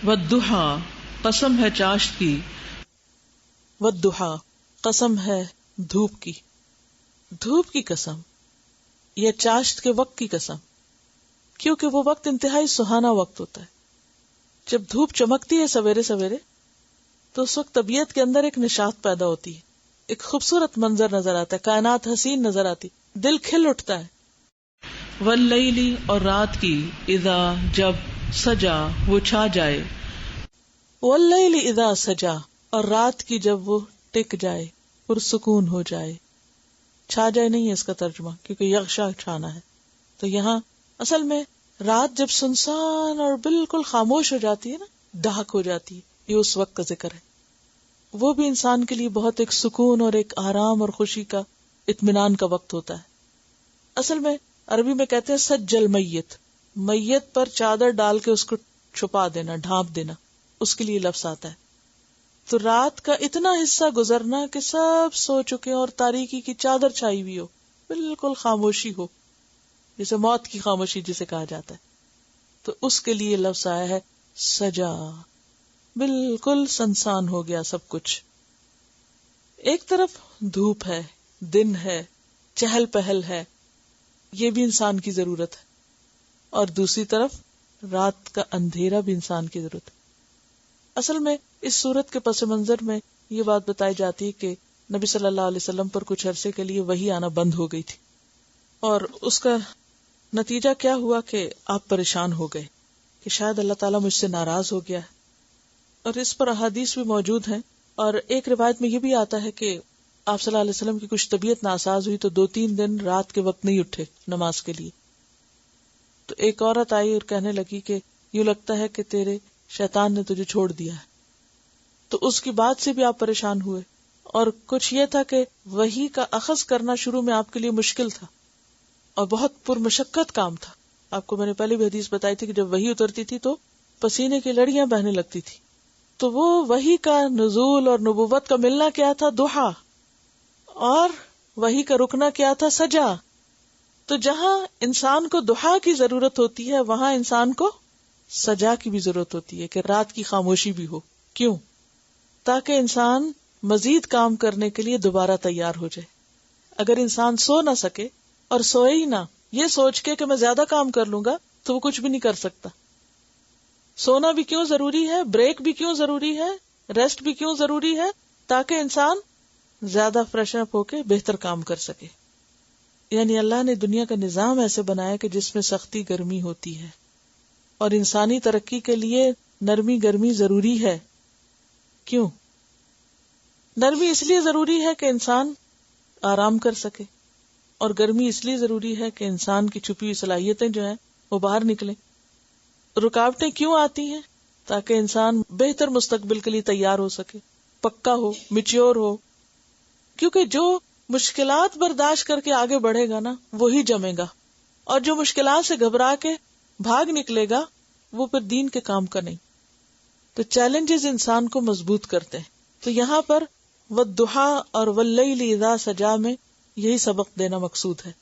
والضحی قسم ہے چاشت کی، والضحی قسم ہے دھوپ کی، دھوپ کی قسم یا چاشت کے وقت کی قسم، کیونکہ وہ وقت انتہائی سہانا وقت ہوتا ہے. جب دھوپ چمکتی ہے سویرے سویرے تو اس وقت طبیعت کے اندر ایک نشاط پیدا ہوتی ہے، ایک خوبصورت منظر نظر آتا ہے، کائنات حسین نظر آتی، دل کھل اٹھتا ہے. واللیل اور رات کی، اذا جب، سجا وہ چھا جائے، واللیل اذا سجا اور رات کی جب وہ ٹک جائے، پرسکون ہو جائے. چھا جائے نہیں ہے اس کا ترجمہ، کیونکہ یغشا چھانا ہے. تو یہاں اصل میں رات جب سنسان اور بالکل خاموش ہو جاتی ہے نا، ڈھاک ہو جاتی ہے، یہ اس وقت کا ذکر ہے. وہ بھی انسان کے لیے بہت ایک سکون اور ایک آرام اور خوشی کا، اطمینان کا وقت ہوتا ہے. اصل میں عربی میں کہتے ہیں سجل میت، میت پر چادر ڈال کے اس کو چھپا دینا، ڈھانپ دینا، اس کے لیے لفظ آتا ہے. تو رات کا اتنا حصہ گزرنا کہ سب سو چکے اور تاریکی کی چادر چھائی ہوئی ہو، بالکل خاموشی ہو، جیسے موت کی خاموشی جسے کہا جاتا ہے، تو اس کے لیے لفظ آیا ہے سجا، بالکل سنسان ہو گیا سب کچھ. ایک طرف دھوپ ہے، دن ہے، چہل پہل ہے، یہ بھی انسان کی ضرورت ہے، اور دوسری طرف رات کا اندھیرا بھی انسان کی ضرورت ہے. اصل میں اس صورت کے پس منظر میں یہ بات بتائی جاتی ہے کہ نبی صلی اللہ علیہ وسلم پر کچھ عرصے کے لیے وحی آنا بند ہو گئی تھی، اور اس کا نتیجہ کیا ہوا کہ آپ پریشان ہو گئے کہ شاید اللہ تعالیٰ مجھ سے ناراض ہو گیا ہے. اور اس پر احادیث بھی موجود ہیں، اور ایک روایت میں یہ بھی آتا ہے کہ آپ صلی اللہ علیہ وسلم کی کچھ طبیعت ناساز ہوئی تو 2-3 دن رات کے وقت نہیں اٹھے نماز کے لیے. تو ایک عورت آئی اور کہنے لگی کہ یوں لگتا ہے کہ تیرے شیطان نے تجھے چھوڑ دیا ہے. تو اس کی بات سے بھی آپ پریشان ہوئے، اور کچھ یہ تھا کہ وحی کا اخذ کرنا شروع میں آپ کے لیے مشکل تھا اور بہت پرمشقت کام تھا. آپ کو میں نے پہلے بھی حدیث بتائی تھی کہ جب وحی اترتی تھی تو پسینے کی لڑیاں بہنے لگتی تھی. تو وہ وحی کا نزول اور نبوت کا ملنا کیا تھا؟ ضحیٰ، اور وحی کا رکنا کیا تھا؟ سجا. تو جہاں انسان کو ضحیٰ کی ضرورت ہوتی ہے وہاں انسان کو سجا کی بھی ضرورت ہوتی ہے، کہ رات کی خاموشی بھی ہو. کیوں؟ تاکہ انسان مزید کام کرنے کے لیے دوبارہ تیار ہو جائے. اگر انسان سو نہ سکے اور سوئے ہی نہ، یہ سوچ کے کہ میں زیادہ کام کر لوں گا، تو وہ کچھ بھی نہیں کر سکتا. سونا بھی کیوں ضروری ہے، بریک بھی کیوں ضروری ہے، ریسٹ بھی کیوں ضروری ہے؟ تاکہ انسان زیادہ فریش اپ ہو کے بہتر کام کر سکے. یعنی اللہ نے دنیا کا نظام ایسے بنایا کہ جس میں سختی گرمی ہوتی ہے، اور انسانی ترقی کے لیے نرمی گرمی ضروری ہے. کیوں؟ نرمی اس لیے ضروری ہے کہ انسان آرام کر سکے، اور گرمی اس لیے ضروری ہے کہ انسان کی چھپی ہوئی صلاحیتیں جو ہیں وہ باہر نکلیں. رکاوٹیں کیوں آتی ہیں؟ تاکہ انسان بہتر مستقبل کے لیے تیار ہو سکے، پکا ہو، میچور ہو. کیونکہ جو مشکلات برداشت کر کے آگے بڑھے گا نا وہی جمے گا، اور جو مشکلات سے گھبرا کے بھاگ نکلے گا وہ پھر دین کے کام کا نہیں. تو چیلنجز انسان کو مضبوط کرتے ہیں. تو یہاں پر والضحیٰ اور واللیل اذا سجا میں یہی سبق دینا مقصود ہے